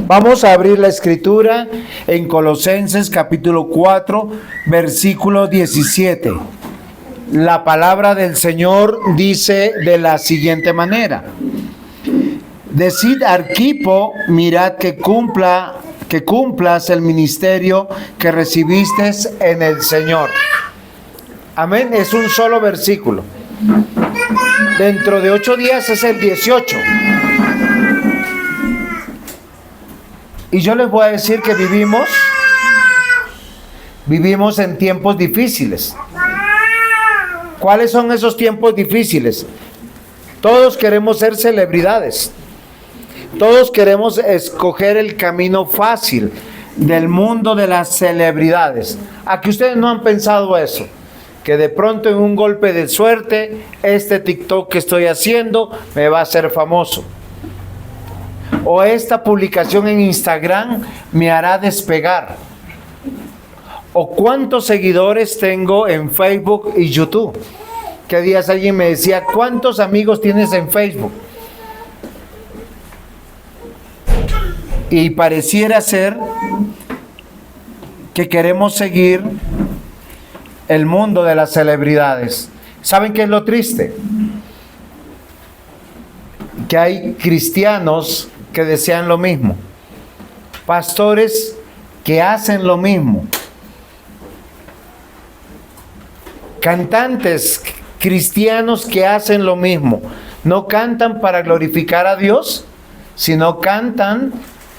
Vamos a abrir la escritura en Colosenses capítulo 4, versículo 17. La palabra del Señor dice de la siguiente manera: Decid a Arquipo, mirad que cumplas el ministerio que recibiste en el Señor. Amén, es un solo versículo. Dentro de 8 días es el 18. Y yo les voy a decir que vivimos en tiempos difíciles. ¿Cuáles son esos tiempos difíciles? Todos queremos ser celebridades. Todos queremos escoger el camino fácil del mundo de las celebridades. ¿A que ustedes no han pensado eso? Que de pronto en un golpe de suerte, este TikTok que estoy haciendo me va a hacer famoso. O esta publicación en Instagram me hará despegar. O cuántos seguidores tengo en Facebook y YouTube. Que días alguien me decía, ¿cuántos amigos tienes en Facebook? Y pareciera ser que queremos seguir el mundo de las celebridades. ¿Saben qué es lo triste? Que hay cristianos que desean lo mismo, pastores que hacen lo mismo, cantantes cristianos que hacen lo mismo. No cantan para glorificar a Dios, sino cantan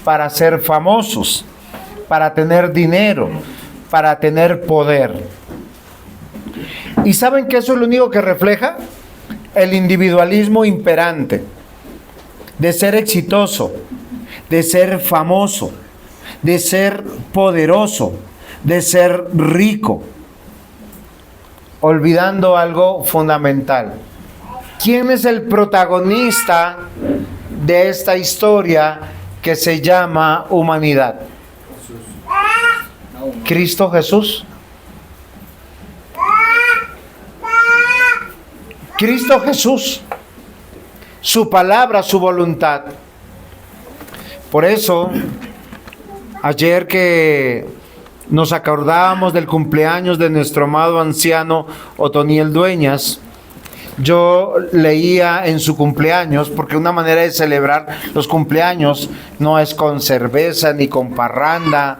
para ser famosos, para tener dinero, para tener poder. ¿Y saben que eso es lo único que refleja? El individualismo imperante, de ser exitoso, de ser famoso, de ser poderoso, de ser rico, olvidando algo fundamental. ¿Quién es el protagonista de esta historia que se llama humanidad? Cristo Jesús. Cristo Jesús. Su palabra, su voluntad. Por eso, ayer que nos acordábamos del cumpleaños de nuestro amado anciano Otoniel Dueñas, yo leía en su cumpleaños, porque una manera de celebrar los cumpleaños no es con cerveza, ni con parranda,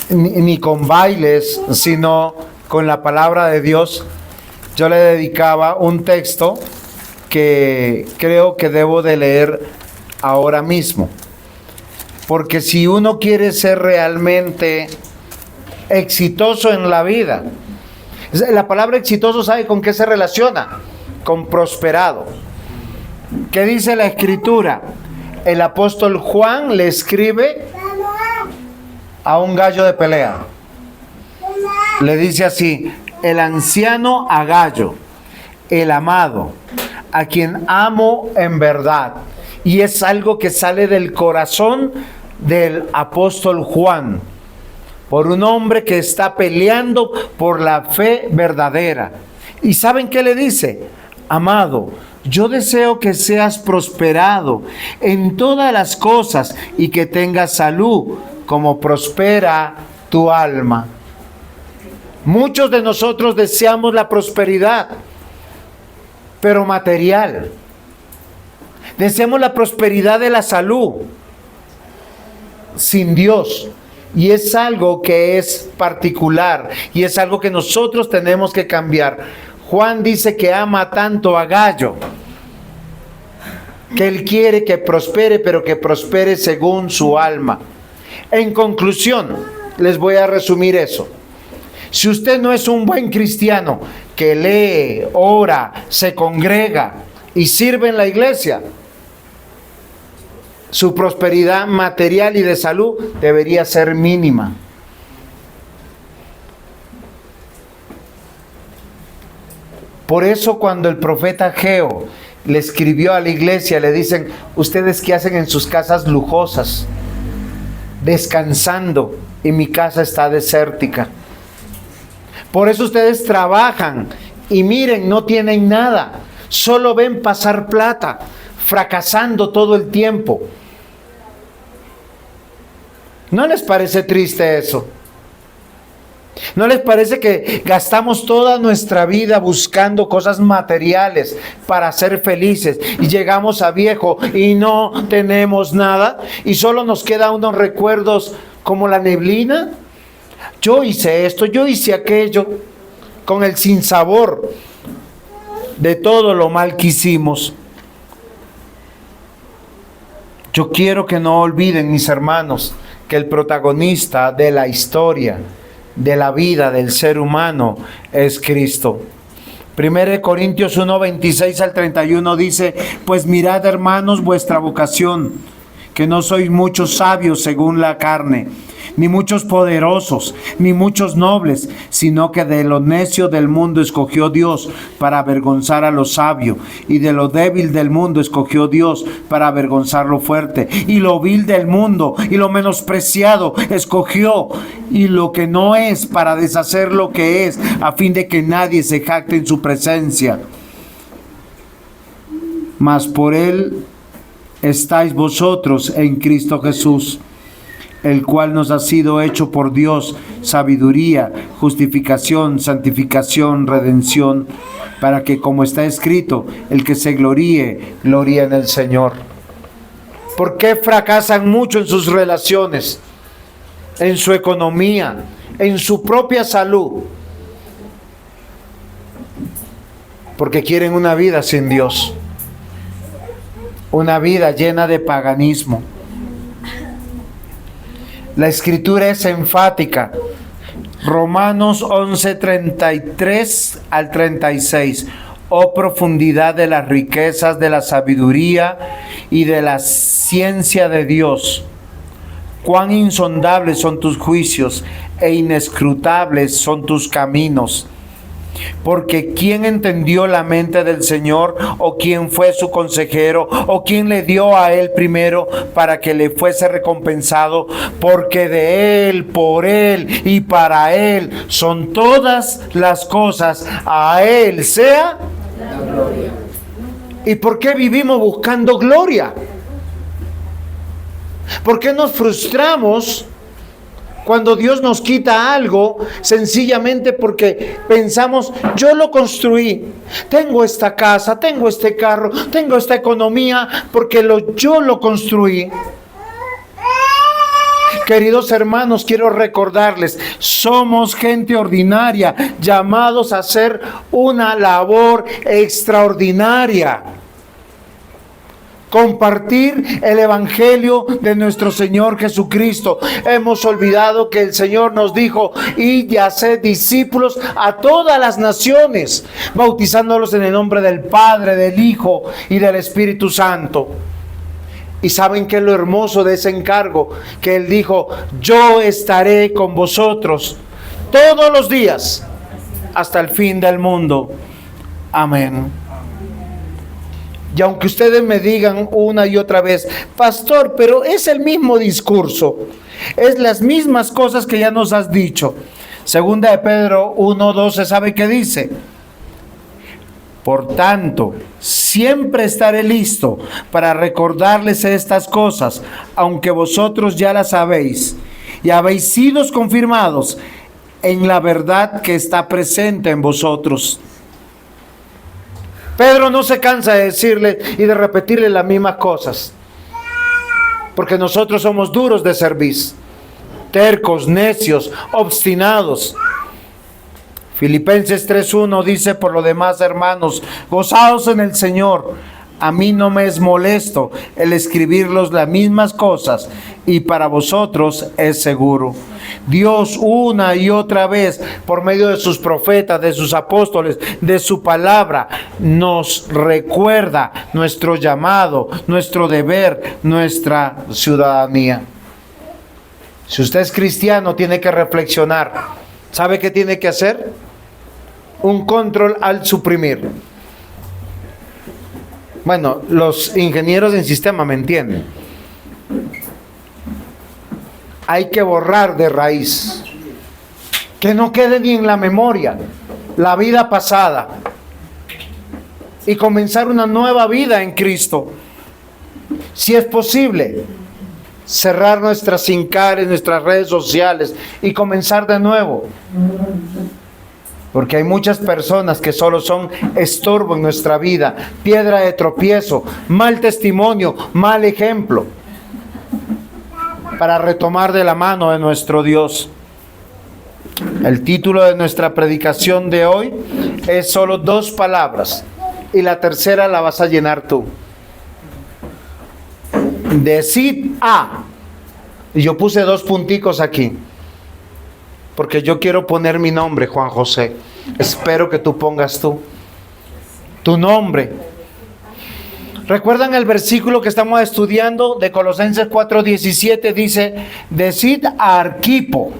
ni con bailes, sino con la palabra de Dios. Yo le dedicaba un texto que creo que debo de leer ahora mismo, porque si uno quiere ser realmente exitoso en la vida, la palabra exitoso, ¿sabe con qué se relaciona? Con prosperado. ¿Qué dice la Escritura? El apóstol Juan le escribe a un gallo de pelea. Le dice así: el anciano a Gallo, el amado, a quien amo en verdad. Y es algo que sale del corazón del apóstol Juan, por un hombre que está peleando por la fe verdadera. ¿Y saben qué le dice? Amado, yo deseo que seas prosperado en todas las cosas y que tengas salud, como prospera tu alma. Muchos de nosotros deseamos la prosperidad, pero material. Deseamos la prosperidad de la salud sin Dios. Y es algo que es particular y es algo que nosotros tenemos que cambiar. Juan dice que ama tanto a Gallo, que él quiere que prospere, pero que prospere según su alma. En conclusión, les voy a resumir eso. Si usted no es un buen cristiano que lee, ora, se congrega y sirve en la iglesia, su prosperidad material y de salud debería ser mínima. Por eso cuando el profeta Ageo le escribió a la iglesia, le dicen: ustedes qué hacen en sus casas lujosas, descansando, y mi casa está desértica. Por eso ustedes trabajan y miren, no tienen nada, solo ven pasar plata, fracasando todo el tiempo. ¿No les parece triste eso? ¿No les parece que gastamos toda nuestra vida buscando cosas materiales para ser felices y llegamos a viejo y no tenemos nada y solo nos quedan unos recuerdos como la neblina? Yo hice esto, yo hice aquello, con el sinsabor de todo lo mal que hicimos. Yo quiero que no olviden, mis hermanos, que el protagonista de la historia, de la vida del ser humano, es Cristo. 1 Corintios 1, 26 al 31 dice: pues mirad, hermanos, vuestra vocación, que no sois muchos sabios según la carne, ni muchos poderosos, ni muchos nobles, sino que de lo necio del mundo escogió Dios para avergonzar a lo sabio, y de lo débil del mundo escogió Dios para avergonzar lo fuerte, y lo vil del mundo y lo menospreciado escogió, y lo que no es, para deshacer lo que es, a fin de que nadie se jacte en su presencia. Mas por él estáis vosotros en Cristo Jesús, el cual nos ha sido hecho por Dios sabiduría, justificación, santificación, redención, para que, como está escrito, el que se gloríe, gloríe en el Señor. ¿Por qué fracasan mucho en sus relaciones, en su economía, en su propia salud? Porque quieren una vida sin Dios, una vida llena de paganismo. La escritura es enfática. Romanos 11, 33 al 36. Oh profundidad de las riquezas de la sabiduría y de la ciencia de Dios. Cuán insondables son tus juicios e inescrutables son tus caminos. Porque ¿quién entendió la mente del Señor? ¿O quién fue su consejero? ¿O quién le dio a él primero para que le fuese recompensado? Porque de él, por él y para él son todas las cosas. A él sea la gloria. ¿Y por qué vivimos buscando gloria? ¿Por qué nos frustramos cuando Dios nos quita algo? Sencillamente porque pensamos: yo lo construí, tengo esta casa, tengo este carro, tengo esta economía, porque yo lo construí. Queridos hermanos, quiero recordarles, somos gente ordinaria, llamados a hacer una labor extraordinaria. Compartir el evangelio de nuestro Señor Jesucristo. Hemos olvidado que el Señor nos dijo: id y haced discípulos a todas las naciones, bautizándolos en el nombre del Padre, del Hijo y del Espíritu Santo. ¿Y saben qué es lo hermoso de ese encargo? Que Él dijo: yo estaré con vosotros todos los días hasta el fin del mundo. Amén. Y aunque ustedes me digan una y otra vez, pastor, pero es el mismo discurso, es las mismas cosas que ya nos has dicho. Segunda de Pedro 1:12, ¿sabe qué dice? Por tanto, siempre estaré listo para recordarles estas cosas, aunque vosotros ya las sabéis y habéis sido confirmados en la verdad que está presente en vosotros. Pedro no se cansa de decirle y de repetirle las mismas cosas, porque nosotros somos duros de cerviz, tercos, necios, obstinados. Filipenses 3:1 dice: por lo demás, hermanos, gozaos en el Señor. A mí no me es molesto el escribirlos las mismas cosas, y para vosotros es seguro. Dios una y otra vez, por medio de sus profetas, de sus apóstoles, de su palabra, nos recuerda nuestro llamado, nuestro deber, nuestra ciudadanía. Si usted es cristiano, tiene que reflexionar. ¿Sabe qué tiene que hacer? Un control al suprimir. Bueno, los ingenieros en sistema me entienden. Hay que borrar de raíz, que no quede ni en la memoria la vida pasada, y comenzar una nueva vida en Cristo. Si es posible, cerrar nuestras Sincares, nuestras redes sociales y comenzar de nuevo. Porque hay muchas personas que solo son estorbo en nuestra vida, piedra de tropiezo, mal testimonio, mal ejemplo, para retomar de la mano de nuestro Dios. El título de nuestra predicación de hoy es solo 2 palabras, y la tercera la vas a llenar tú. Decid A. Y yo puse 2 punticos aquí, porque yo quiero poner mi nombre, Juan José. Espero que tú pongas tu nombre. ¿Recuerdan el versículo que estamos estudiando de Colosenses 4:17? Dice: decid a Arquipo.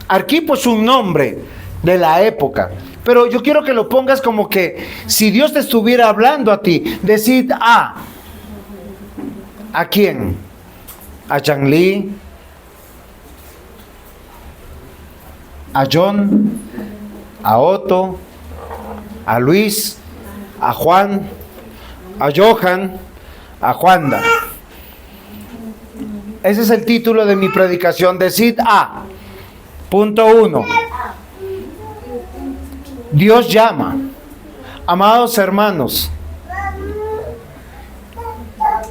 Arquipo es un nombre de la época, pero yo quiero que lo pongas como que si Dios te estuviera hablando a ti. Decid a quién? A Yanli, a John, a Otto, a Luis, a Juan, a Johan, a Juanda. Ese es el título de mi predicación. Decid A. Punto 1. Dios llama. Amados hermanos,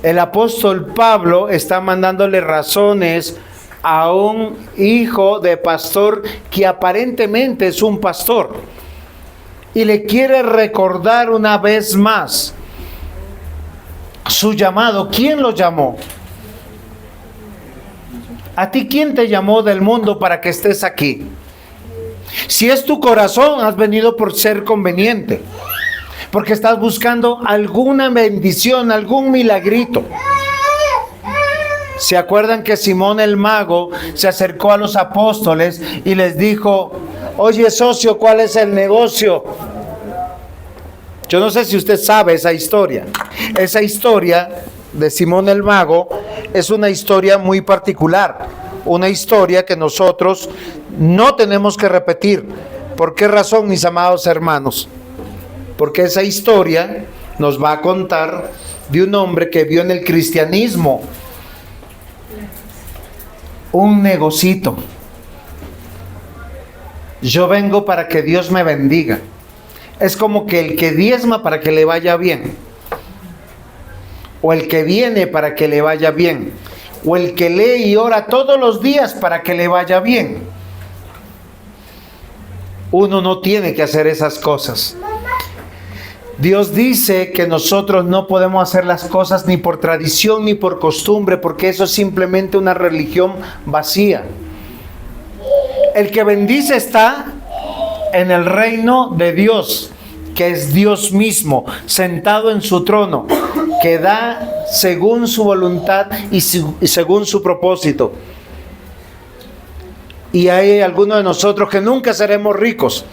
el apóstol Pablo está mandándole razones a un hijo de pastor que aparentemente es un pastor, y le quiere recordar una vez más su llamado. ¿Quién lo llamó? ¿A ti quién te llamó del mundo para que estés aquí? Si es tu corazón, has venido por ser conveniente, porque estás buscando alguna bendición, algún milagrito. ¿Se acuerdan que Simón el mago se acercó a los apóstoles y les dijo: oye, socio, ¿cuál es el negocio? Yo no sé si usted sabe esa historia. Esa historia de Simón el mago es una historia muy particular, una historia que nosotros no tenemos que repetir. ¿Por qué razón, mis amados hermanos? Porque esa historia nos va a contar de un hombre que vio en el cristianismo un negocito. Yo vengo para que Dios me bendiga. Es como que el que diezma para que le vaya bien, o el que viene para que le vaya bien, o el que lee y ora todos los días para que le vaya bien. Uno no tiene que hacer esas cosas. Dios dice que nosotros no podemos hacer las cosas ni por tradición ni por costumbre, porque eso es simplemente una religión vacía. El que bendice está en el reino de Dios, que es Dios mismo, sentado en su trono, que da según su voluntad y según su propósito. Y hay algunos de nosotros que nunca seremos ricos,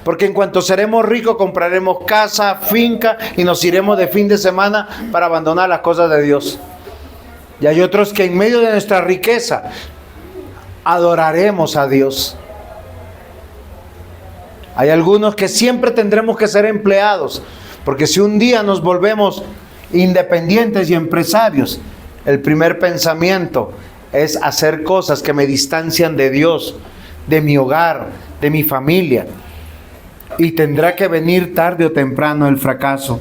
Porque en cuanto seremos ricos compraremos casa, finca y nos iremos de fin de semana para abandonar las cosas de Dios. Y hay otros que en medio de nuestra riqueza adoraremos a Dios. Hay algunos que siempre tendremos que ser empleados, porque si un día nos volvemos independientes y empresarios, el primer pensamiento es hacer cosas que me distancian de Dios, de mi hogar, de mi familia. Y tendrá que venir tarde o temprano el fracaso.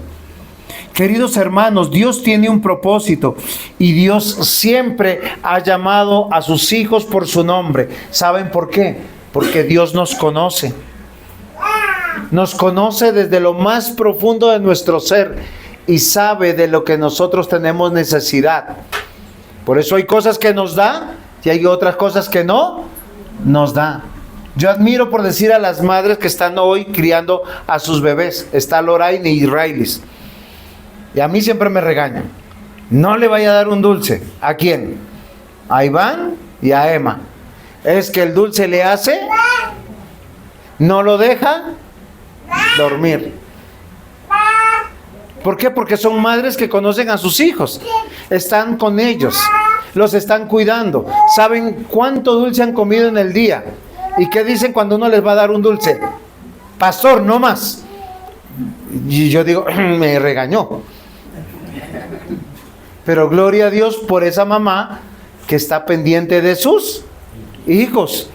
Queridos hermanos, Dios tiene un propósito y Dios siempre ha llamado a sus hijos por su nombre. ¿Saben por qué? Porque Dios nos conoce. Nos conoce desde lo más profundo de nuestro ser y sabe de lo que nosotros tenemos necesidad. Por eso hay cosas que nos da y hay otras cosas que no nos da. Yo admiro, por decir, a las madres que están hoy criando a sus bebés. Está Lorraine y Railis. Y a mí siempre me regañan. No le vaya a dar un dulce. ¿A quién? A Iván y a Emma. Es que el dulce le hace, no lo deja dormir. ¿Por qué? Porque son madres que conocen a sus hijos. Están con ellos. Los están cuidando. Saben cuánto dulce han comido en el día. ¿Y qué dicen cuando uno les va a dar un dulce? Pastor, no más. Y yo digo, me regañó. Pero gloria a Dios por esa mamá que está pendiente de sus hijos.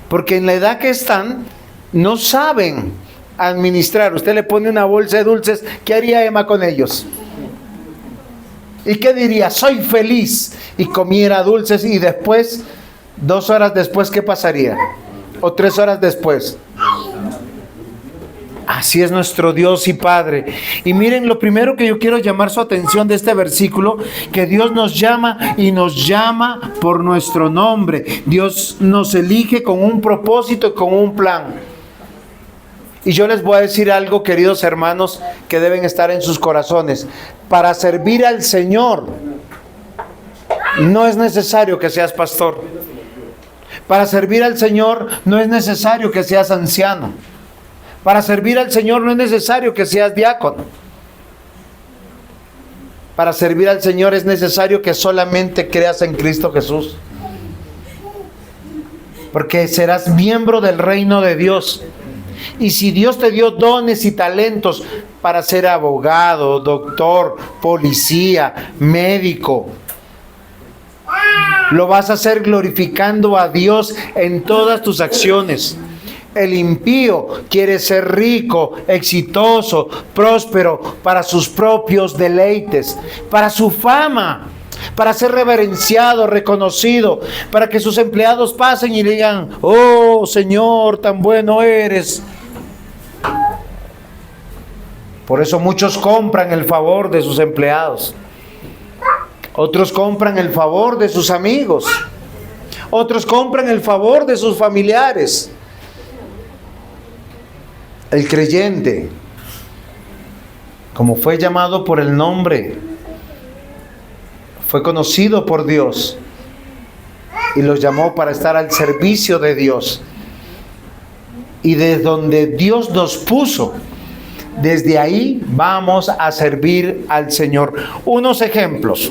Porque en la edad que están, no saben administrar. Usted le pone una bolsa de dulces, ¿qué haría Emma con ellos? ¿Y qué diría? Soy feliz. Y comiera dulces y después, 2 horas después, ¿qué pasaría? O 3 horas después. Así es nuestro Dios y Padre. Y miren, lo primero que yo quiero llamar su atención de este versículo, que Dios nos llama y nos llama por nuestro nombre. Dios nos elige con un propósito y con un plan. Y yo les voy a decir algo, queridos hermanos, que deben estar en sus corazones. Para servir al Señor, no es necesario que seas pastor. Para servir al Señor no es necesario que seas anciano. Para servir al Señor no es necesario que seas diácono. Para servir al Señor es necesario que solamente creas en Cristo Jesús. Porque serás miembro del reino de Dios. Y si Dios te dio dones y talentos para ser abogado, doctor, policía, médico, lo vas a hacer glorificando a Dios en todas tus acciones. El impío quiere ser rico, exitoso, próspero para sus propios deleites, para su fama, para ser reverenciado, reconocido, para que sus empleados pasen y le digan, oh Señor, tan bueno eres. Por eso muchos compran el favor de sus empleados. Otros compran el favor de sus amigos. Otros compran el favor de sus familiares. El creyente, como fue llamado por el nombre, fue conocido por Dios y los llamó para estar al servicio de Dios. Y desde donde Dios nos puso, desde ahí vamos a servir al Señor. Unos ejemplos.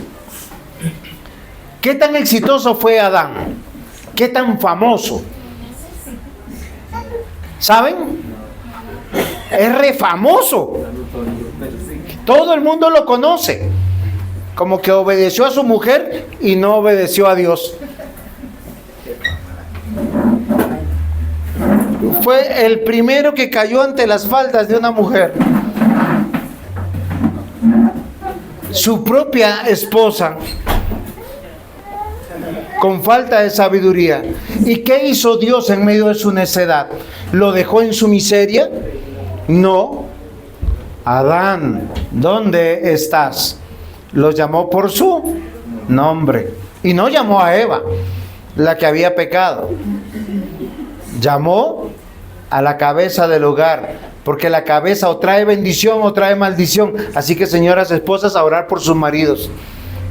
¿Qué tan exitoso fue Adán? ¿Qué tan famoso? ¿Saben? Es re famoso. Todo el mundo lo conoce. Como que obedeció a su mujer y no obedeció a Dios. Fue el primero que cayó ante las faldas de una mujer. Su propia esposa, con falta de sabiduría. ¿Y qué hizo Dios en medio de su necedad? ¿Lo dejó en su miseria? No. Adán, ¿dónde estás? Lo llamó por su nombre. Y no llamó a Eva, la que había pecado. Llamó a la cabeza del hogar, porque la cabeza o trae bendición o trae maldición. Así que, señoras esposas, a orar por sus maridos,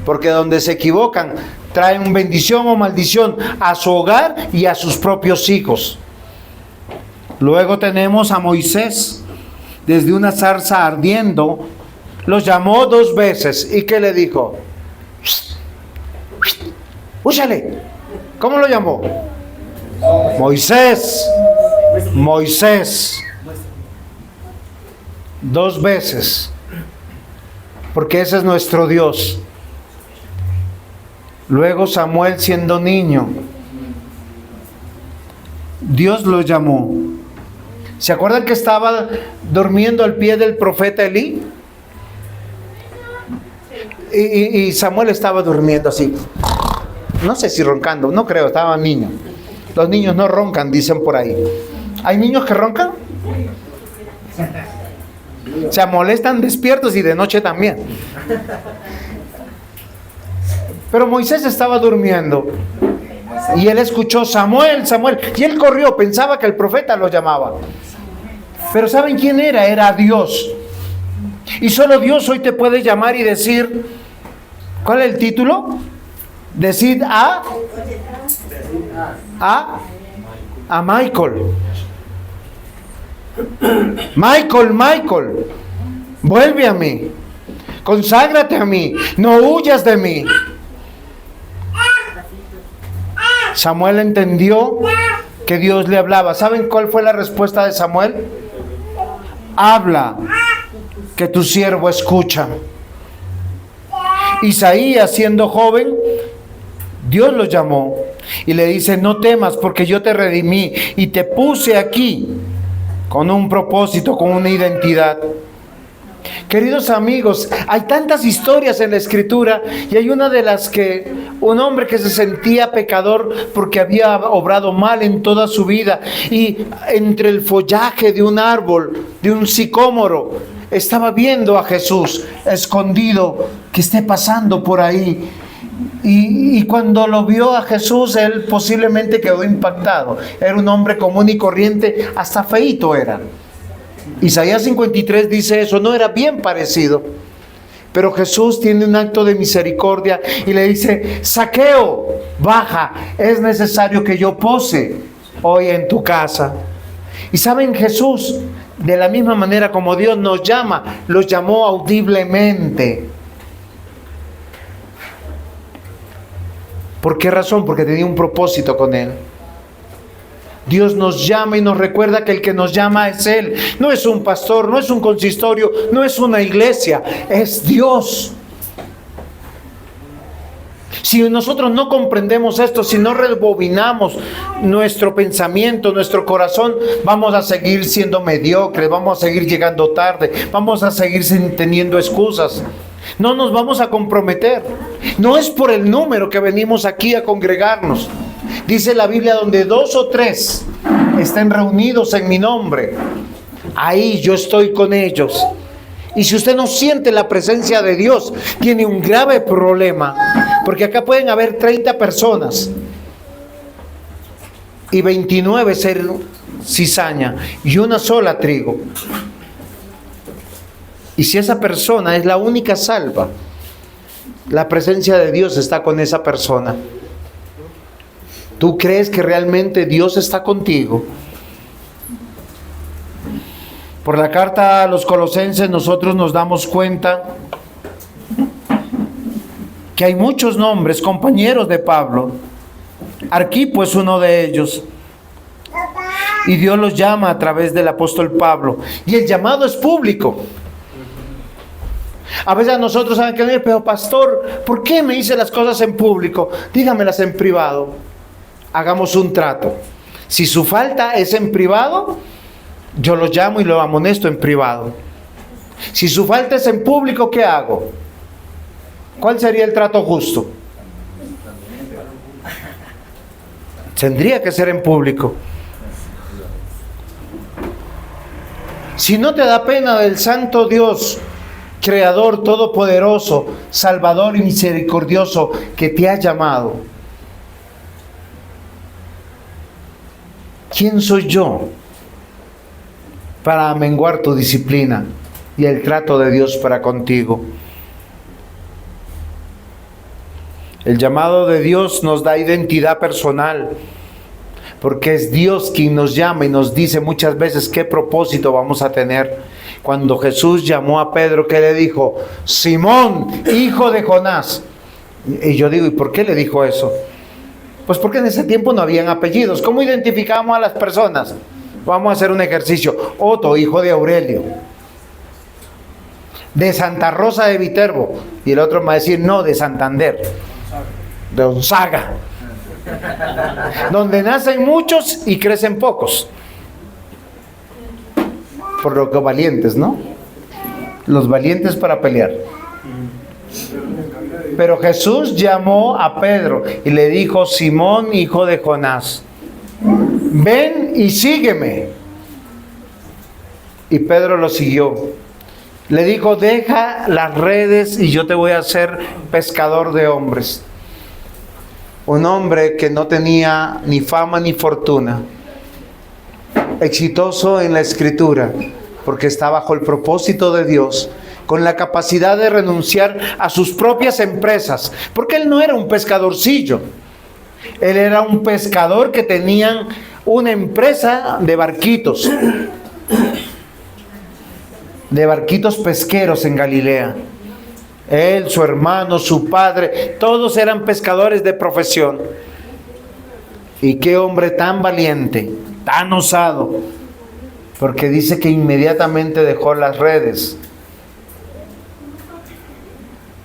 porque donde se equivocan traen bendición o maldición a su hogar y a sus propios hijos. Luego tenemos a Moisés, desde una zarza ardiendo, los llamó 2 veces. ¿Y qué le dijo? ¡Úchale! ¿Cómo lo llamó? Moisés. Moisés. 2 veces. Porque ese es nuestro Dios. Luego Samuel, siendo niño, Dios lo llamó. ¿Se acuerdan que estaba durmiendo al pie del profeta Elí? Y Samuel estaba durmiendo así. No sé si roncando, no creo, estaba niño. Los niños no roncan, dicen por ahí. ¿Hay niños que roncan? Se molestan despiertos y de noche también. Pero Moisés estaba durmiendo y él escuchó: Samuel, Samuel. Y él corrió, pensaba que el profeta lo llamaba. Pero ¿saben quién era? Era Dios. Y solo Dios hoy te puede llamar y decir, ¿cuál es el título? Decid a Michael. Michael, vuelve a mí, conságrate a mí, no huyas de mí. Samuel entendió que Dios le hablaba. ¿Saben cuál fue la respuesta de Samuel? Habla, que tu siervo escucha. Isaías, siendo joven, Dios lo llamó y le dice: no temas, porque yo te redimí y te puse aquí con un propósito, con una identidad. Queridos amigos, hay tantas historias en la Escritura, y hay una de las que un hombre que se sentía pecador porque había obrado mal en toda su vida, y entre el follaje de un árbol, de un sicómoro, estaba viendo a Jesús escondido, que esté pasando por ahí. Y cuando lo vio a Jesús, él posiblemente quedó impactado. Era un hombre común y corriente, hasta feíto era. Isaías 53 dice eso, no era bien parecido. Pero Jesús tiene un acto de misericordia y le dice: Zaqueo, baja, es necesario que yo pose hoy en tu casa. Y saben, Jesús, de la misma manera como Dios nos llama, los llamó audiblemente. ¿Por qué razón? Porque tenía un propósito con Él. Dios nos llama y nos recuerda que el que nos llama es Él. No es un pastor, no es un consistorio, no es una iglesia, es Dios. Si nosotros no comprendemos esto, si no rebobinamos nuestro pensamiento, nuestro corazón, vamos a seguir siendo mediocres, vamos a seguir llegando tarde, vamos a seguir teniendo excusas. No nos vamos a comprometer. No es por el número que venimos aquí a congregarnos. Dice la Biblia: donde 2 o 3 estén reunidos en mi nombre, ahí yo estoy con ellos. Y si usted no siente la presencia de Dios, tiene un grave problema, porque acá pueden haber 30 personas y 29 ser cizaña y una sola trigo. Y si esa persona es la única salva, la presencia de Dios está con esa persona. ¿Tú crees que realmente Dios está contigo? Por la carta a los Colosenses nosotros nos damos cuenta que hay muchos nombres, compañeros de Pablo. Arquipo es uno de ellos. Y Dios los llama a través del apóstol Pablo. Y el llamado es público. A veces nosotros saben que, pero pastor, ¿por qué me dice las cosas en público? Dígamelas en privado. Hagamos un trato. Si su falta es en privado, yo lo llamo y lo amonesto en privado. Si su falta es en público, ¿qué hago? ¿Cuál sería el trato justo? Tendría que ser en público. Si no te da pena del santo Dios, Creador, todopoderoso, Salvador y misericordioso, que te ha llamado, ¿quién soy yo para amenguar tu disciplina y el trato de Dios para contigo? El llamado de Dios nos da identidad personal. porque es Dios quien nos llama y nos dice muchas veces qué propósito vamos a tener. Cuando Jesús llamó a Pedro, ¿qué le dijo? Simón, hijo de Jonás. Y yo digo, ¿y por qué le dijo eso? Pues porque en ese tiempo no habían apellidos. ¿Cómo identificamos a las personas? Vamos a hacer un ejercicio. Otto, hijo de Aurelio. De Santa Rosa de Viterbo. Y el otro me va a decir, no, de Santander. De Gonzaga. Donde nacen muchos y crecen pocos. Por lo que valientes, ¿no? Los valientes para pelear. Pero Jesús llamó a Pedro y le dijo, Simón, hijo de Jonás, ven y sígueme. Y Pedro lo siguió. Le dijo, deja las redes y yo te voy a hacer pescador de hombres. Un hombre que no tenía ni fama ni fortuna, exitoso en la escritura, porque está bajo el propósito de Dios, con la capacidad de renunciar a sus propias empresas, porque él no era un pescadorcillo, él era un pescador que tenían una empresa de barquitos pesqueros en Galilea. Él, su hermano, su padre, todos eran pescadores de profesión. Y qué hombre tan valiente, tan osado, porque dice que inmediatamente dejó las redes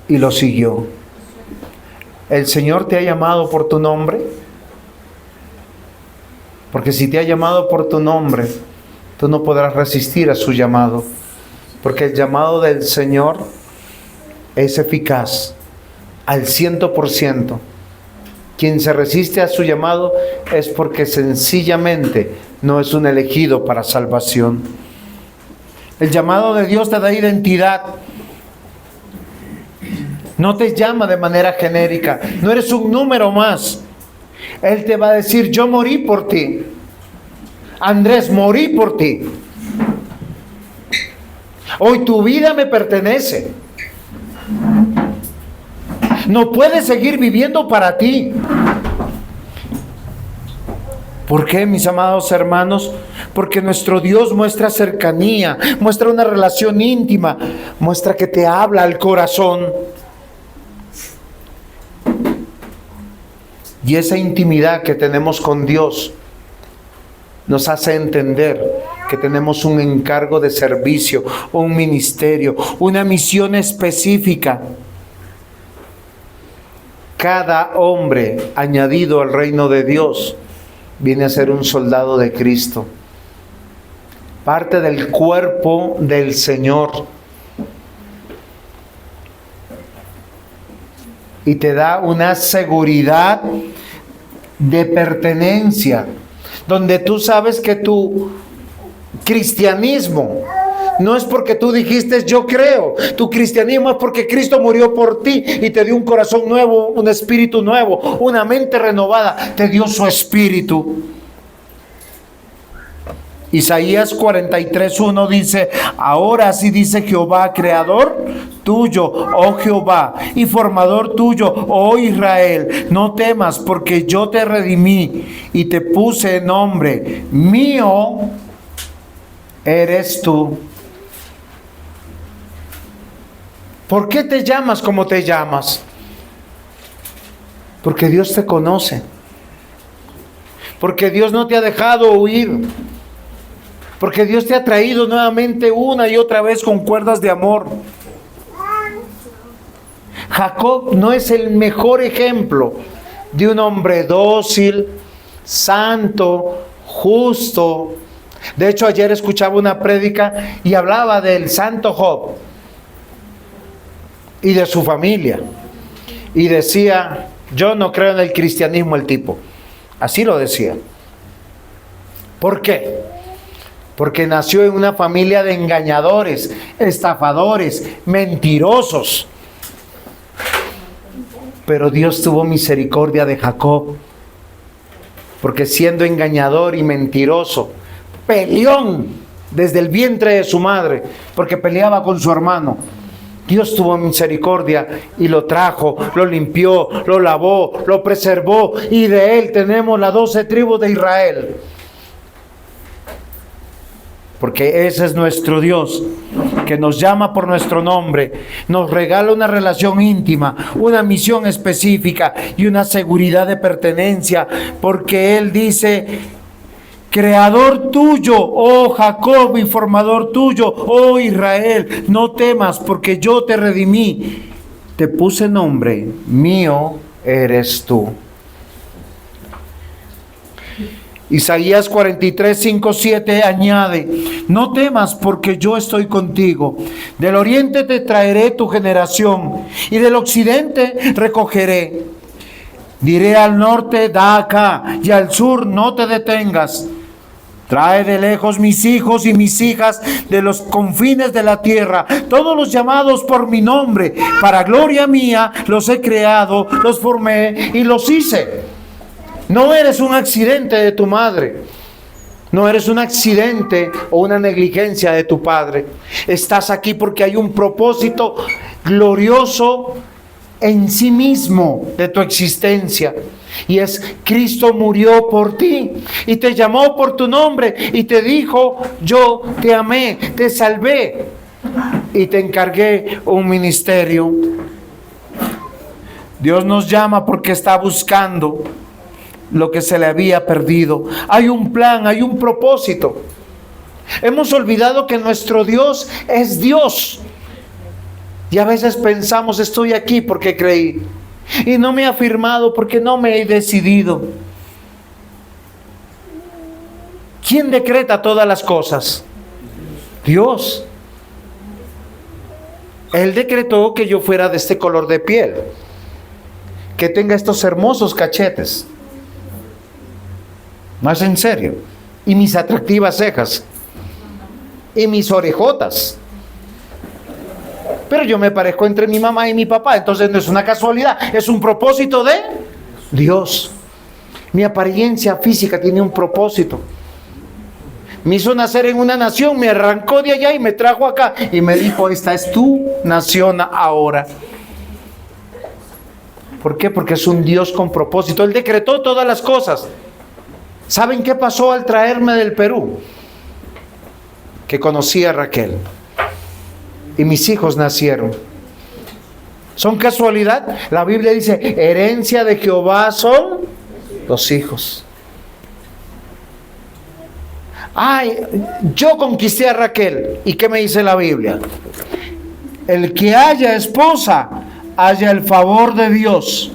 y lo siguió. ¿El Señor te ha llamado por tu nombre? Porque si te ha llamado por tu nombre, tú no podrás resistir a su llamado, porque el llamado del Señor es eficaz al 100%. Quien se resiste a su llamado es porque sencillamente no es un elegido para salvación. El llamado de Dios te da identidad. No te llama de manera genérica. No eres un número más. Él te va a decir, yo morí por ti. Andrés, morí por ti. Hoy tu vida me pertenece. No puedes seguir viviendo para ti. ¿Por qué, mis amados hermanos? Porque nuestro Dios muestra cercanía, muestra una relación íntima, muestra que te habla al corazón. Y esa intimidad que tenemos con Dios nos hace entender que tenemos un encargo de servicio, un ministerio, una misión específica. Cada hombre añadido al reino de Dios viene a ser un soldado de Cristo, parte del cuerpo del Señor, y te da una seguridad de pertenencia, donde tú sabes que tu cristianismo no es porque tú dijiste yo creo. Tu cristianismo es porque Cristo murió por ti y te dio un corazón nuevo, un espíritu nuevo, una mente renovada. Te dio su espíritu. Isaías 43:1 dice, ahora sí dice Jehová, creador tuyo, oh Jehová, y formador tuyo, oh Israel, no temas, porque yo te redimí y te puse nombre, mío eres tú. ¿Por qué te llamas como te llamas? Porque Dios te conoce. Porque Dios no te ha dejado huir. Porque Dios te ha traído nuevamente una y otra vez con cuerdas de amor. Jacob no es el mejor ejemplo de un hombre dócil, santo, justo. De hecho, ayer escuchaba una prédica y hablaba del santo Job y de su familia. Y decía, yo no creo en el cristianismo el tipo. Así lo decía. ¿Por qué? Porque nació en una familia de engañadores, estafadores, mentirosos. Pero Dios tuvo misericordia de Jacob, porque siendo engañador y mentiroso, peleón desde el vientre de su madre, porque peleaba con su hermano. Dios tuvo misericordia y lo trajo, lo limpió, lo lavó, lo preservó, y de él tenemos las 12 tribus de Israel. Porque ese es nuestro Dios, que nos llama por nuestro nombre, nos regala una relación íntima, una misión específica y una seguridad de pertenencia, porque Él dice: Creador tuyo, oh Jacob, y formador tuyo, oh Israel, no temas, porque yo te redimí, te puse nombre, mío eres tú. Isaías 43, 5, 7 añade: no temas, porque yo estoy contigo. Del oriente te traeré tu generación, y del occidente recogeré. Diré al norte: da acá, y al sur: no te detengas. Trae de lejos mis hijos y mis hijas de los confines de la tierra, todos los llamados por mi nombre, para gloria mía los he creado, los formé y los hice. No eres un accidente de tu madre. No eres un accidente o una negligencia de tu padre. Estás aquí porque hay un propósito glorioso en sí mismo de tu existencia. Y es: Cristo murió por ti y te llamó por tu nombre y te dijo: yo te amé, te salvé y te encargué un ministerio. Dios nos llama porque está buscando lo que se le había perdido. Hay un plan, hay un propósito. Hemos olvidado que nuestro Dios es Dios. Y a veces pensamos: estoy aquí porque creí. Y no me he afirmado porque no me he decidido. ¿Quién decreta todas las cosas? Dios. Él decretó que yo fuera de este color de piel, que tenga estos hermosos cachetes. Más en serio. Y mis atractivas cejas. Y mis orejotas. Pero yo me parezco entre mi mamá y mi papá. Entonces no es una casualidad, es un propósito de Dios. Mi apariencia física tiene un propósito. Me hizo nacer en una nación, me arrancó de allá y me trajo acá. Y me dijo: esta es tu nación ahora. ¿Por qué? Porque es un Dios con propósito. Él decretó todas las cosas. ¿Saben qué pasó al traerme del Perú? Que conocí a Raquel. Y mis hijos nacieron. ¿Son casualidad? La Biblia dice: herencia de Jehová son los hijos. Ay, yo conquisté a Raquel. ¿Y qué me dice la Biblia? El que haya esposa, haya el favor de Dios.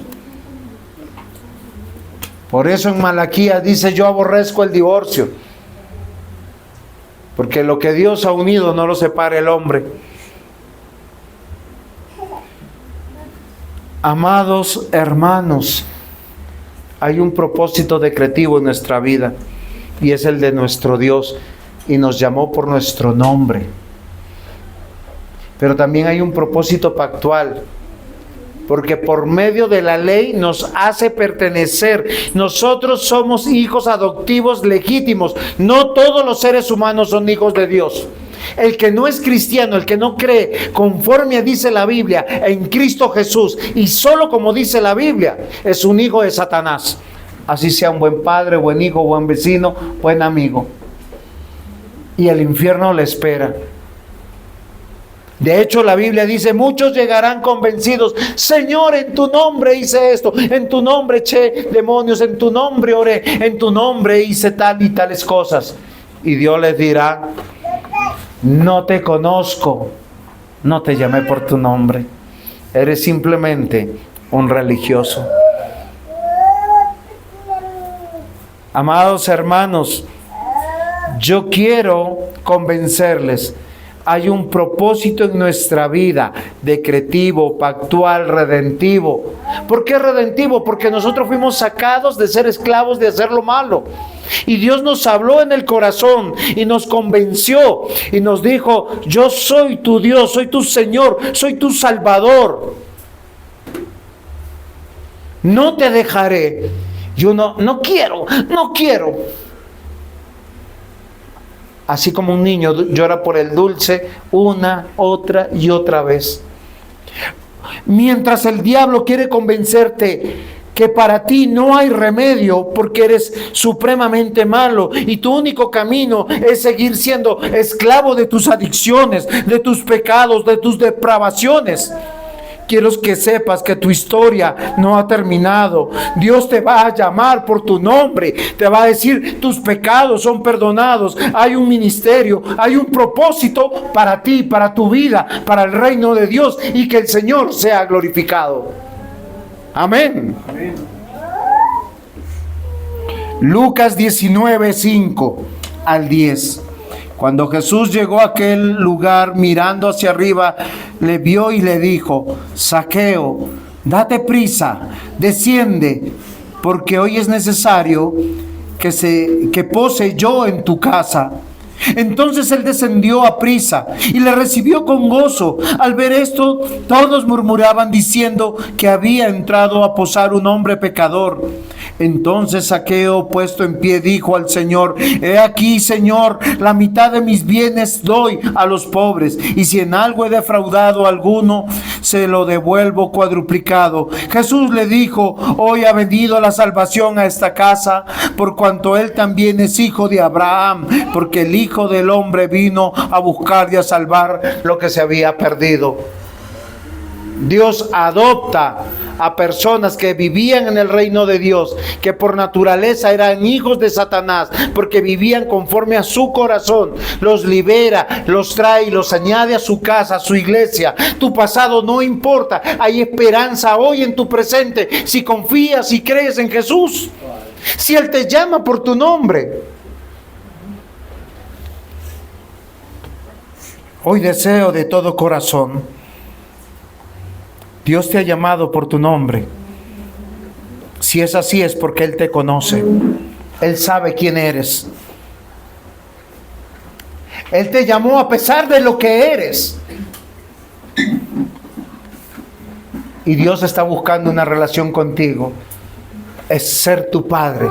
Por eso en Malaquías dice: yo aborrezco el divorcio, porque lo que Dios ha unido no lo separa el hombre. Amados hermanos, hay un propósito decretivo en nuestra vida, y es el de nuestro Dios, y nos llamó por nuestro nombre. Pero también hay un propósito pactual, porque por medio de la ley nos hace pertenecer. Nosotros somos hijos adoptivos legítimos. No todos los seres humanos son hijos de Dios. El que no es cristiano, el que no cree conforme dice la Biblia en Cristo Jesús, y solo como dice la Biblia, es un hijo de Satanás. Así sea un buen padre, buen hijo, buen vecino, buen amigo. Y el infierno le espera. De hecho, la Biblia dice: muchos llegarán convencidos: Señor, en tu nombre hice esto, en tu nombre eché demonios, en tu nombre oré, en tu nombre hice tal y tales cosas. Y Dios les dirá: no te conozco, no te llamé por tu nombre, eres simplemente un religioso. Amados hermanos, yo quiero convencerles: hay un propósito en nuestra vida, decretivo, pactual, redentivo. ¿Por qué redentivo? Porque nosotros fuimos sacados de ser esclavos de hacer lo malo. Y Dios nos habló en el corazón y nos convenció y nos dijo: yo soy tu Dios, soy tu Señor, soy tu Salvador. No te dejaré. Yo no quiero. Así como un niño llora por el dulce una, otra y otra vez. Mientras el diablo quiere convencerte que para ti no hay remedio porque eres supremamente malo y tu único camino es seguir siendo esclavo de tus adicciones, de tus pecados, de tus depravaciones. Quiero que sepas que tu historia no ha terminado. Dios te va a llamar por tu nombre, te va a decir tus pecados son perdonados. Hay un ministerio, hay un propósito para ti, para tu vida, para el reino de Dios, y que el Señor sea glorificado. Amén. Amén. Lucas 19, 5 al 10. Cuando Jesús llegó a aquel lugar, mirando hacia arriba, le vio y le dijo: Zaqueo, date prisa, desciende, porque hoy es necesario que pose yo en tu casa. Entonces él descendió a prisa y le recibió con gozo. Al ver esto, todos murmuraban diciendo que había entrado a posar un hombre pecador. Entonces Zaqueo, puesto en pie, dijo al Señor: He aquí, Señor, la mitad de mis bienes doy a los pobres, y si en algo he defraudado a alguno, se lo devuelvo cuadruplicado. Jesús le dijo: Hoy ha venido la salvación a esta casa, por cuanto él también es hijo de Abraham, porque el Hijo del Hombre vino a buscar y a salvar lo que se había perdido. Dios adopta a personas que vivían en el reino de Dios, que por naturaleza eran hijos de Satanás, porque vivían conforme a su corazón. Los libera, los trae y los añade a su casa, a su iglesia. Tu pasado no importa, hay esperanza hoy en tu presente, si confías y crees en Jesús. Si Él te llama por tu nombre. Hoy deseo de todo corazón, Dios te ha llamado por tu nombre. Si es así, es porque Él te conoce. Él sabe quién eres. Él te llamó a pesar de lo que eres. Y Dios está buscando una relación contigo. Es ser tu Padre.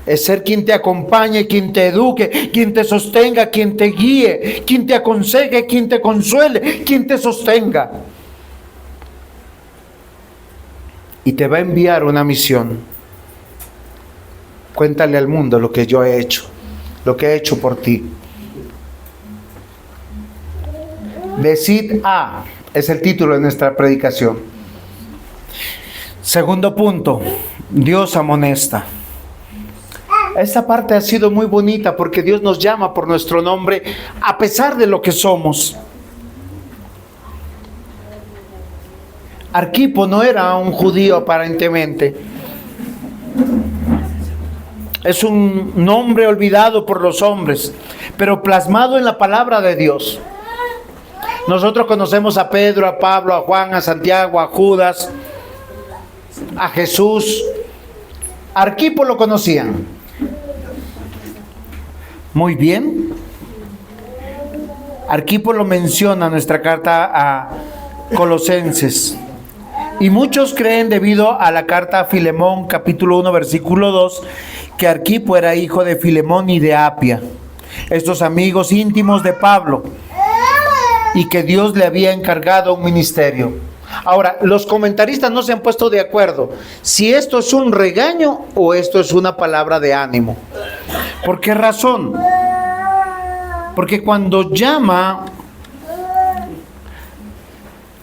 Es ser quien te acompañe, quien te eduque, quien te sostenga, quien te guíe, quien te aconseje, quien te consuele, quien te sostenga. Y te va a enviar una misión. Cuéntale al mundo lo que yo he hecho, lo que he hecho por ti. Decid A, es el título de nuestra predicación. Segundo punto, Dios amonesta. Esta parte ha sido muy bonita porque Dios nos llama por nuestro nombre a pesar de lo que somos. Arquipo no era un judío aparentemente. Es un nombre olvidado por los hombres, pero plasmado en la palabra de Dios. Nosotros conocemos a Pedro, a Pablo, a Juan, a Santiago, a Judas, a Jesús. Arquipo lo conocían. Muy bien. Arquipo lo menciona en nuestra carta a Colosenses. Y muchos creen, debido a la carta a Filemón, capítulo 1, versículo 2, que Arquipo era hijo de Filemón y de Apia, estos amigos íntimos de Pablo, y que Dios le había encargado un ministerio. Ahora, los comentaristas no se han puesto de acuerdo si esto es un regaño o esto es una palabra de ánimo. ¿Por qué razón? Porque cuando llama,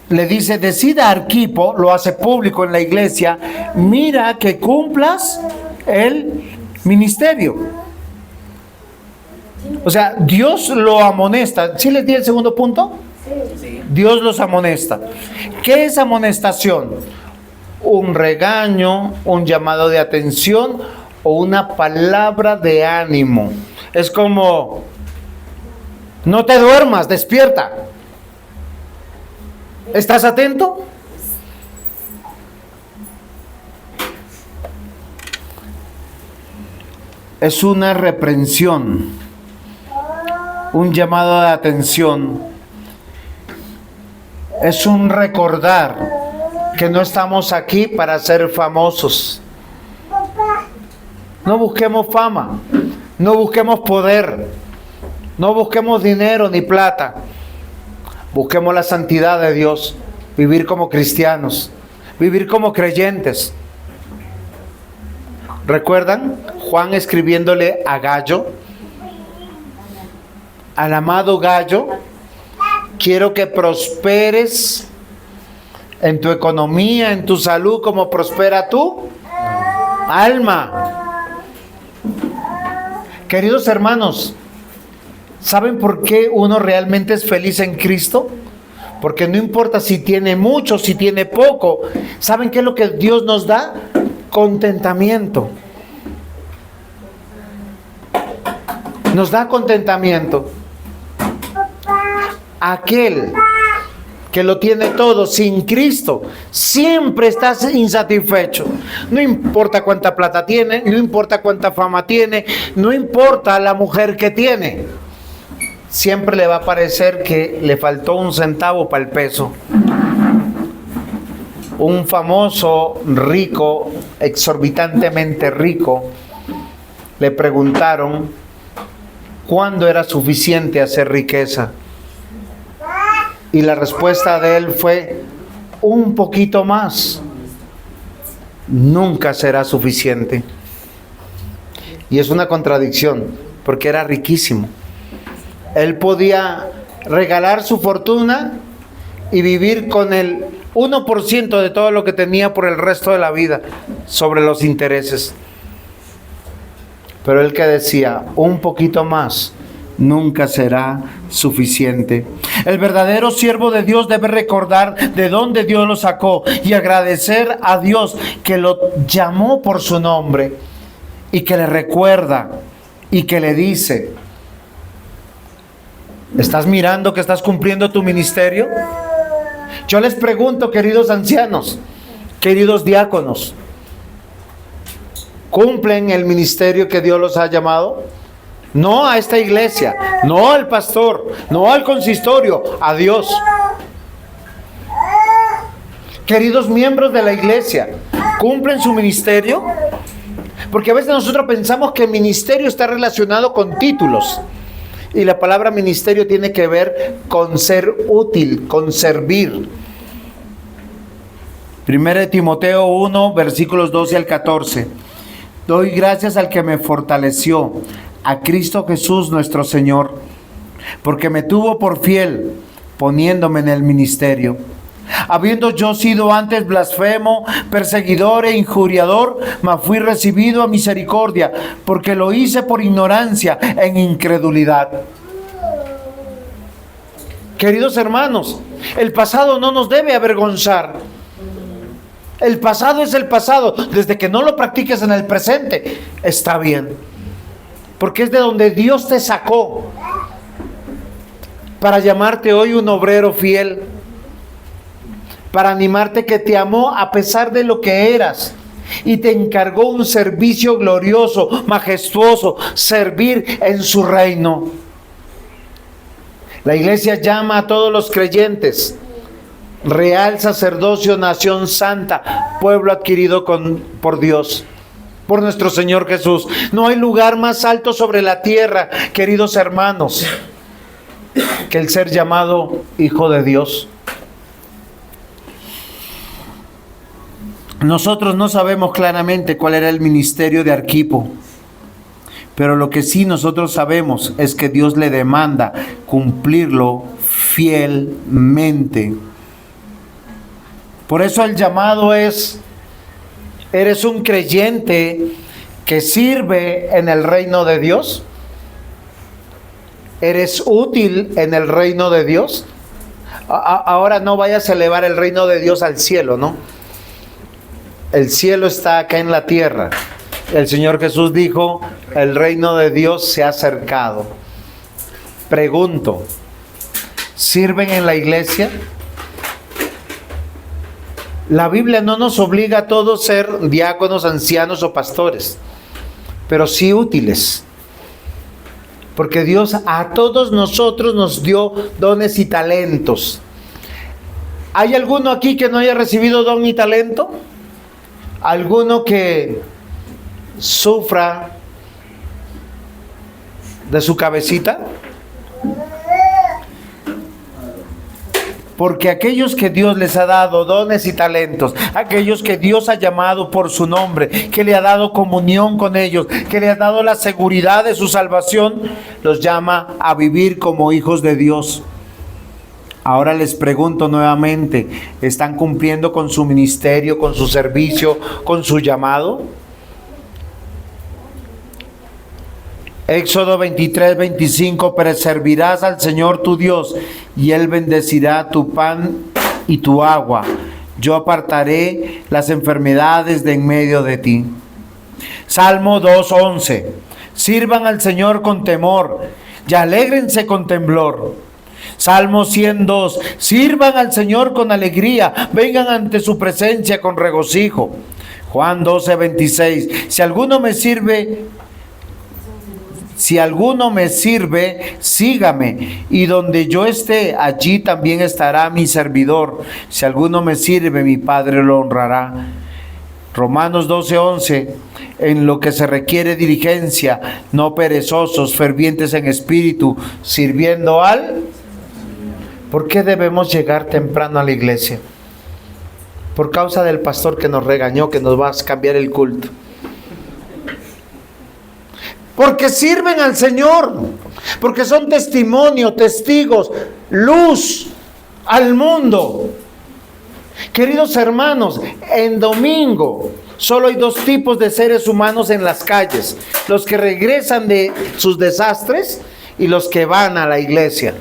le dice: decida Arquipo, lo hace público en la iglesia, mira que cumplas el ministerio. O sea, Dios lo amonesta. ¿Sí les di el segundo punto? Sí. Dios los amonesta. ¿Qué es amonestación? Un regaño, un llamado de atención o una palabra de ánimo. Es como: no te duermas, despierta. ¿Estás atento? Es una reprensión, un llamado de atención. Es un recordar que no estamos aquí para ser famosos. No busquemos fama, no busquemos poder, no busquemos dinero ni plata. Busquemos la santidad de Dios, vivir como cristianos, vivir como creyentes. ¿Recuerdan Juan escribiéndole a Gallo? Al amado Gallo, quiero que prosperes en tu economía, en tu salud, como prospera tu alma. Queridos hermanos, ¿saben por qué uno realmente es feliz en Cristo? Porque no importa si tiene mucho, si tiene poco. ¿Saben qué es lo que Dios nos da? Contentamiento. Nos da contentamiento. Aquel que lo tiene todo sin Cristo siempre está insatisfecho. No importa cuánta plata tiene, no importa cuánta fama tiene, no importa la mujer que tiene. Siempre le va a parecer que le faltó un centavo para el peso. Un famoso rico, exorbitantemente rico, le preguntaron cuándo era suficiente hacer riqueza. Y la respuesta de él fue: un poquito más. Nunca será suficiente. Y es una contradicción, porque era riquísimo. Él podía regalar su fortuna y vivir con el 1% de todo lo que tenía por el resto de la vida, sobre los intereses. Pero él que decía, un poquito más, nunca será suficiente. El verdadero siervo de Dios debe recordar de dónde Dios lo sacó y agradecer a Dios que lo llamó por su nombre y que le recuerda y que le dice: ¿estás mirando que estás cumpliendo tu ministerio? Yo les pregunto, queridos ancianos, queridos diáconos, ¿cumplen el ministerio que Dios los ha llamado? No a esta iglesia, no al pastor, no al consistorio, a Dios. Queridos miembros de la iglesia, ¿cumplen su ministerio? Porque a veces nosotros pensamos que el ministerio está relacionado con títulos. Y la palabra ministerio tiene que ver con ser útil, con servir. 1 Timoteo 1, versículos 12 al 14. Doy gracias al que me fortaleció, a Cristo Jesús nuestro Señor, porque me tuvo por fiel, poniéndome en el ministerio. Habiendo yo sido antes blasfemo, perseguidor e injuriador, mas fui recibido a misericordia, porque lo hice por ignorancia en incredulidad. Queridos hermanos, el pasado no nos debe avergonzar. El pasado es el pasado. Desde que no lo practiques en el presente, está bien. Porque es de donde Dios te sacó para llamarte hoy un obrero fiel, para animarte que te amó a pesar de lo que eras y te encargó un servicio glorioso, majestuoso, servir en su reino. La iglesia llama a todos los creyentes real sacerdocio, nación santa, pueblo adquirido por Dios, por nuestro Señor Jesús. No hay lugar más alto sobre la tierra, queridos hermanos, que el ser llamado hijo de Dios. Nosotros no sabemos claramente cuál era el ministerio de Arquipo, pero lo que sí nosotros sabemos es que Dios le demanda cumplirlo fielmente. Por eso el llamado es: ¿eres un creyente que sirve en el reino de Dios? ¿Eres útil en el reino de Dios? Ahora no vayas a elevar el reino de Dios al cielo, ¿no? El cielo está acá en la tierra. El Señor Jesús dijo: el reino de Dios se ha acercado. Pregunto, ¿sirven en la iglesia? La Biblia no nos obliga a todos a ser diáconos, ancianos o pastores, pero sí útiles. Porque Dios a todos nosotros nos dio dones y talentos. ¿Hay alguno aquí que no haya recibido don y talento? ¿Alguno que sufra de su cabecita? Porque aquellos que Dios les ha dado dones y talentos, aquellos que Dios ha llamado por su nombre, que le ha dado comunión con ellos, que le ha dado la seguridad de su salvación, los llama a vivir como hijos de Dios. Ahora les pregunto nuevamente, ¿están cumpliendo con su ministerio, con su servicio, con su llamado? Éxodo 23, 25, pero servirás al Señor tu Dios y Él bendecirá tu pan y tu agua. Yo apartaré las enfermedades de en medio de ti. Salmo 2, 11. Sirvan al Señor con temor y alégrense con temblor. Salmo 102. Sirvan al Señor con alegría, vengan ante su presencia con regocijo. Juan 12, 26. Si alguno me sirve, sígame, y donde yo esté, allí también estará mi servidor. Si alguno me sirve, mi Padre lo honrará. Romanos 12, 11. En lo que se requiere diligencia, no perezosos, fervientes en espíritu, sirviendo al... ¿Por qué debemos llegar temprano a la iglesia? Por causa del pastor que nos regañó, que nos va a cambiar el culto. Porque sirven al Señor, porque son testimonio, testigos, luz al mundo. Queridos hermanos, en domingo solo hay dos tipos de seres humanos en las calles: los que regresan de sus desastres y los que van a la iglesia.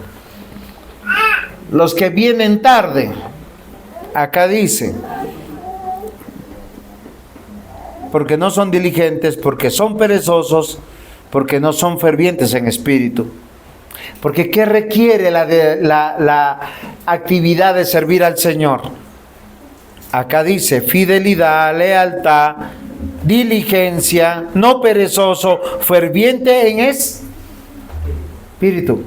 Los que vienen tarde, acá dice, porque no son diligentes, porque son perezosos, porque no son fervientes en espíritu. Porque ¿qué requiere la actividad de servir al Señor? Acá dice fidelidad, lealtad, diligencia, no perezoso, ferviente en espíritu.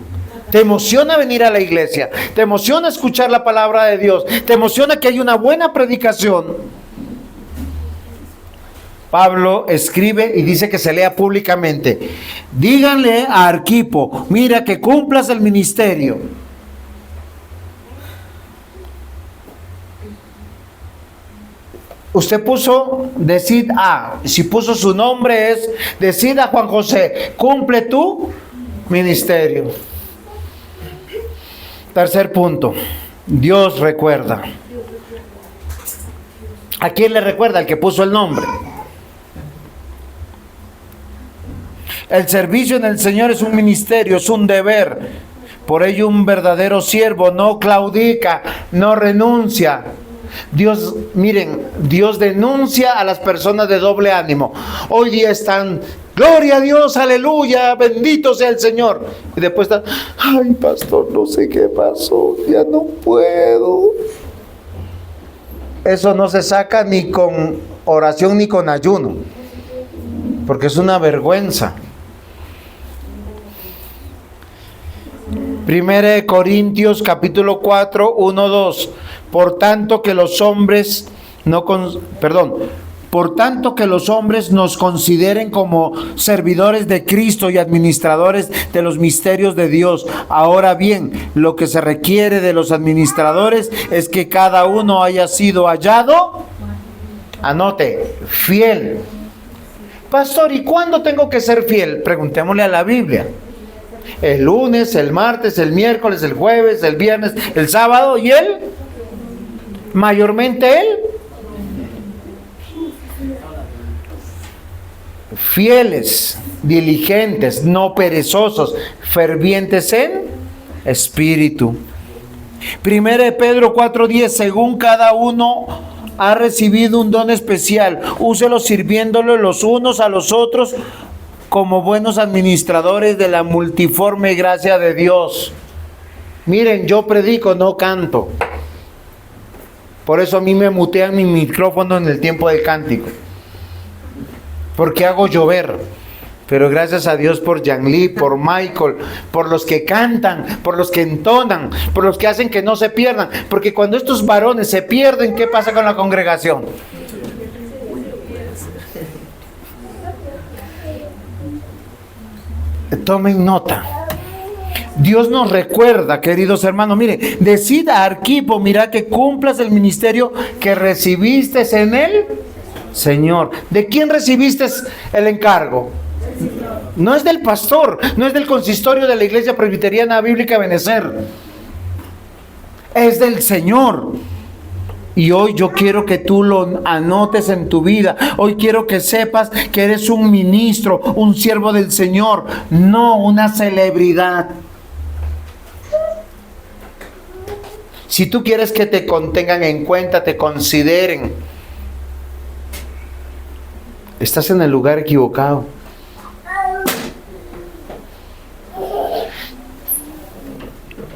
¿Te emociona venir a la iglesia? ¿Te emociona escuchar la palabra de Dios? ¿Te emociona que hay una buena predicación? Pablo escribe y dice que se lea públicamente. Díganle a Arquipo, mira que cumplas el ministerio. Usted puso, decid a, si puso su nombre es, decid a Juan José, cumple tu ministerio. Tercer punto, Dios recuerda. ¿A quién le recuerda? El que puso el nombre. El servicio en el Señor es un ministerio, es un deber. Por ello un verdadero siervo no claudica, no renuncia. Dios, miren, Dios denuncia a las personas de doble ánimo. Hoy día están, gloria a Dios, aleluya, bendito sea el Señor. Y después están, ay pastor, no sé qué pasó, ya no puedo. Eso no se saca ni con oración ni con ayuno, porque es una vergüenza. 1 Corintios capítulo 4, 1, 2. Por tanto que los hombres nos consideren como servidores de Cristo y administradores de los misterios de Dios. Ahora bien, lo que se requiere de los administradores es que cada uno haya sido hallado, anote, fiel. Pastor, ¿y cuándo tengo que ser fiel? Preguntémosle a la Biblia. El lunes, el martes, el miércoles, el jueves, el viernes, el sábado y mayormente fieles, diligentes, no perezosos, fervientes en espíritu. 1 Pedro 4:10, según cada uno ha recibido un don especial, úselo sirviéndolo los unos a los otros como buenos administradores de la multiforme gracia de Dios. Miren, yo predico, no canto. Por eso a mí me mutean mi micrófono en el tiempo del cántico, porque hago llover. Pero gracias a Dios por Yanli, por Michael, por los que cantan, por los que entonan, por los que hacen que no se pierdan. Porque cuando estos varones se pierden, ¿qué pasa con la congregación? Tomen nota. Dios nos recuerda, queridos hermanos, mire, decid a Arquipo, mira que cumplas el ministerio que recibiste en él, Señor. ¿De quién recibiste el encargo? No es del pastor, no es del consistorio de la Iglesia Presbiteriana Bíblica Benecer, es del Señor. Y hoy yo quiero que tú lo anotes en tu vida. Hoy quiero que sepas que eres un ministro, un siervo del Señor, no una celebridad. Si tú quieres que te tengan en cuenta, te consideren, estás en el lugar equivocado.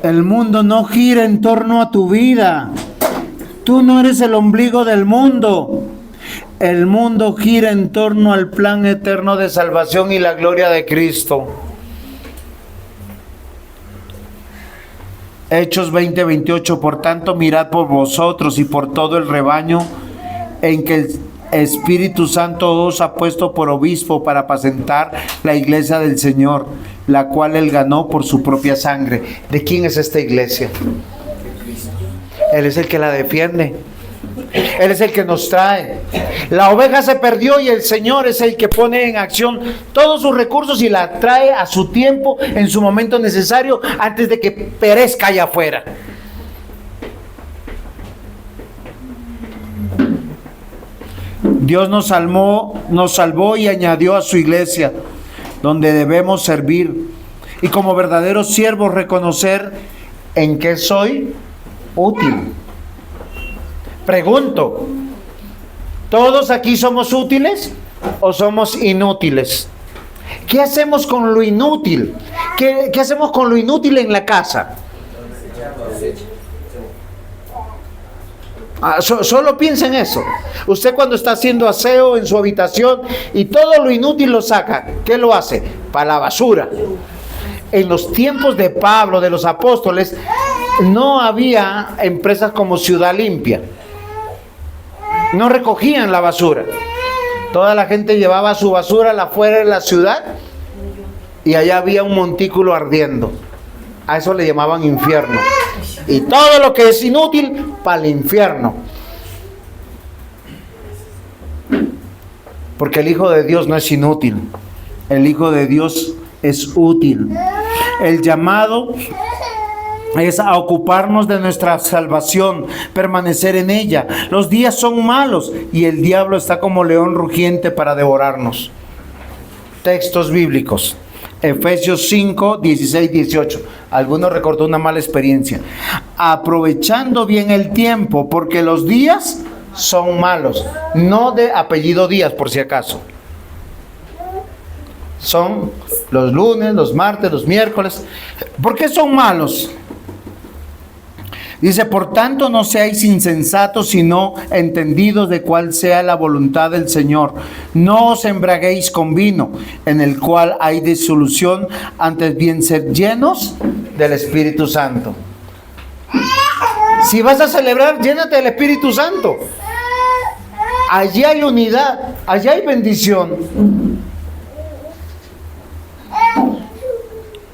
El mundo no gira en torno a tu vida. Tú no eres el ombligo del mundo. El mundo gira en torno al plan eterno de salvación y la gloria de Cristo. Hechos 20:28. Por tanto, mirad por vosotros y por todo el rebaño en que el Espíritu Santo os ha puesto por obispo para apacentar la iglesia del Señor, la cual él ganó por su propia sangre. ¿De quién es esta iglesia? Él es el que la defiende. Él es el que nos trae. La oveja se perdió y el Señor es el que pone en acción todos sus recursos y la trae a su tiempo, en su momento necesario, antes de que perezca allá afuera. Dios nos salvó y añadió a su iglesia, donde debemos servir y como verdaderos siervos reconocer en qué soy útil. Pregunto, ¿todos aquí somos útiles o somos inútiles? ¿Qué hacemos con lo inútil? ¿Qué hacemos con lo inútil en la casa? Solo piensa en eso. Usted cuando está haciendo aseo en su habitación y todo lo inútil lo saca, ¿qué lo hace? Para la basura. En los tiempos de Pablo, de los apóstoles, no había empresas como Ciudad Limpia. No recogían la basura. Toda la gente llevaba su basura afuera de la ciudad y allá había un montículo ardiendo. A eso le llamaban infierno. Y todo lo que es inútil, para el infierno. Porque el Hijo de Dios no es inútil. El Hijo de Dios es útil. El llamado es a ocuparnos de nuestra salvación, permanecer en ella. Los días son malos y el diablo está como león rugiente para devorarnos. Textos bíblicos. Efesios 5, 16, 18. Algunos recordó una mala experiencia. Aprovechando bien el tiempo, porque los días son malos. No de apellido Díaz, por si acaso. Son los lunes, los martes, los miércoles. ¿Por qué son malos? Dice, por tanto no seáis insensatos, sino entendidos de cuál sea la voluntad del Señor. No os embriaguéis con vino, en el cual hay disolución, antes bien ser llenos del Espíritu Santo. Si vas a celebrar, llénate del Espíritu Santo. Allí hay unidad, allí hay bendición.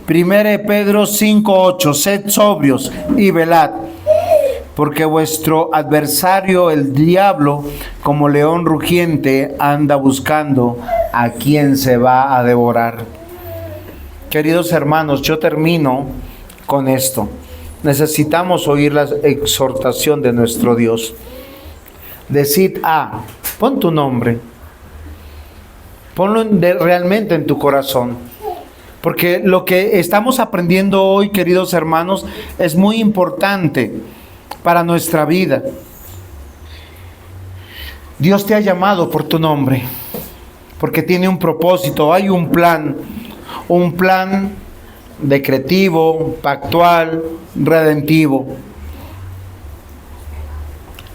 1 Pedro 5:8. Sed sobrios y velad, porque vuestro adversario, el diablo, como león rugiente, anda buscando a quien se va a devorar. Queridos hermanos, yo termino con esto. Necesitamos oír la exhortación de nuestro Dios. Decid pon tu nombre. Ponlo realmente en tu corazón. Porque lo que estamos aprendiendo hoy, queridos hermanos, es muy importante para nuestra vida. Dios te ha llamado por tu nombre, porque tiene un propósito, hay un plan decretivo, pactual, redentivo.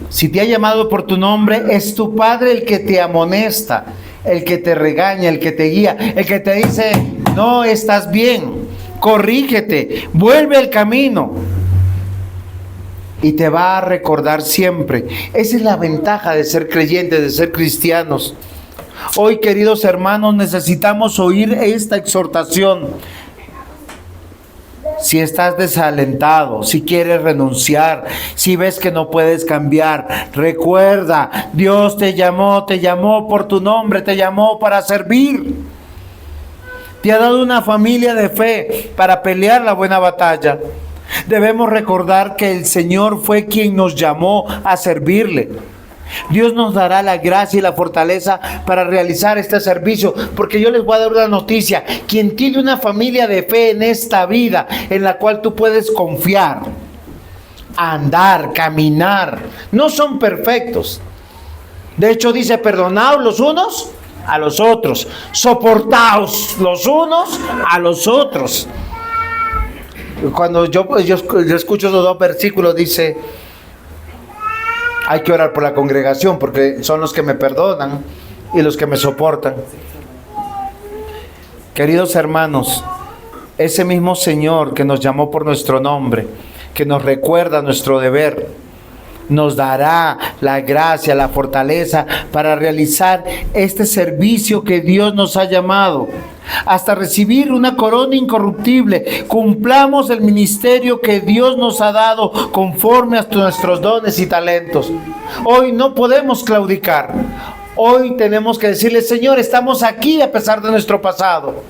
Si te ha llamado por tu nombre, es tu Padre el que te amonesta, el que te regaña, el que te guía, el que te dice, no estás bien, corrígete, vuelve al camino. Y te va a recordar siempre. Esa es la ventaja de ser creyentes, de ser cristianos. Hoy, queridos hermanos, necesitamos oír esta exhortación. Si estás desalentado, si quieres renunciar, si ves que no puedes cambiar, recuerda, Dios te llamó por tu nombre, te llamó para servir. Te ha dado una familia de fe para pelear la buena batalla. Debemos recordar que el Señor fue quien nos llamó a servirle. Dios nos dará la gracia y la fortaleza para realizar este servicio, porque yo les voy a dar una noticia: quien tiene una familia de fe en esta vida, en la cual tú puedes confiar, andar, caminar, no son perfectos. De hecho dice: perdonaos los unos a los otros, soportaos los unos a los otros. Cuando yo escucho esos dos versículos, dice: hay que orar por la congregación, porque son los que me perdonan y los que me soportan. Queridos hermanos, ese mismo Señor que nos llamó por nuestro nombre, que nos recuerda nuestro deber, nos dará la gracia, la fortaleza para realizar este servicio que Dios nos ha llamado, hasta recibir una corona incorruptible. Cumplamos el ministerio que Dios nos ha dado conforme a nuestros dones y talentos. Hoy no podemos claudicar. Hoy tenemos que decirle: Señor, estamos aquí a pesar de nuestro pasado.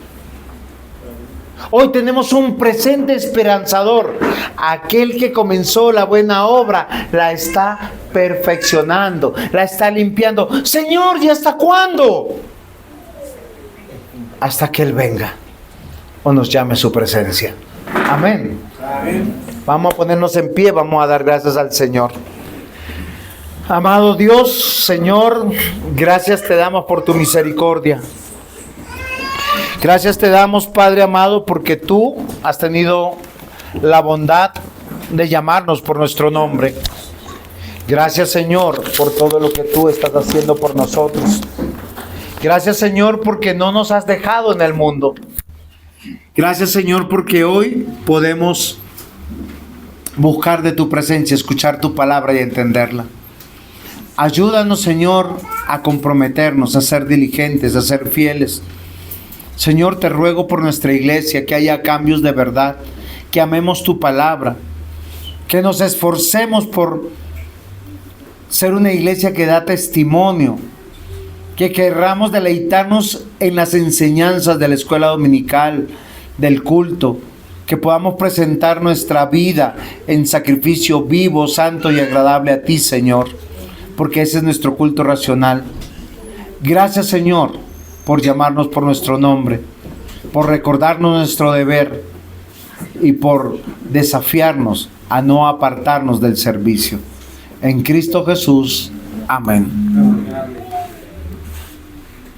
Hoy tenemos un presente esperanzador. Aquel que comenzó la buena obra la está perfeccionando, la está limpiando. Señor, ¿y hasta cuándo? Hasta que Él venga o nos llame su presencia. Amén. Amén. Vamos a ponernos en pie, vamos a dar gracias al Señor. Amado Dios, Señor, gracias te damos por tu misericordia. Gracias te damos, Padre amado, porque tú has tenido la bondad de llamarnos por nuestro nombre. Gracias, Señor, por todo lo que tú estás haciendo por nosotros. Gracias, Señor, porque no nos has dejado en el mundo. Gracias, Señor, porque hoy podemos buscar de tu presencia, escuchar tu palabra y entenderla. Ayúdanos, Señor, a comprometernos, a ser diligentes, a ser fieles. Señor, te ruego por nuestra iglesia que haya cambios de verdad, que amemos tu palabra, que nos esforcemos por ser una iglesia que da testimonio, que querramos deleitarnos en las enseñanzas de la escuela dominical, del culto, que podamos presentar nuestra vida en sacrificio vivo, santo y agradable a ti, Señor, porque ese es nuestro culto racional. Gracias, Señor, por llamarnos por nuestro nombre, por recordarnos nuestro deber y por desafiarnos a no apartarnos del servicio. En Cristo Jesús. Amén.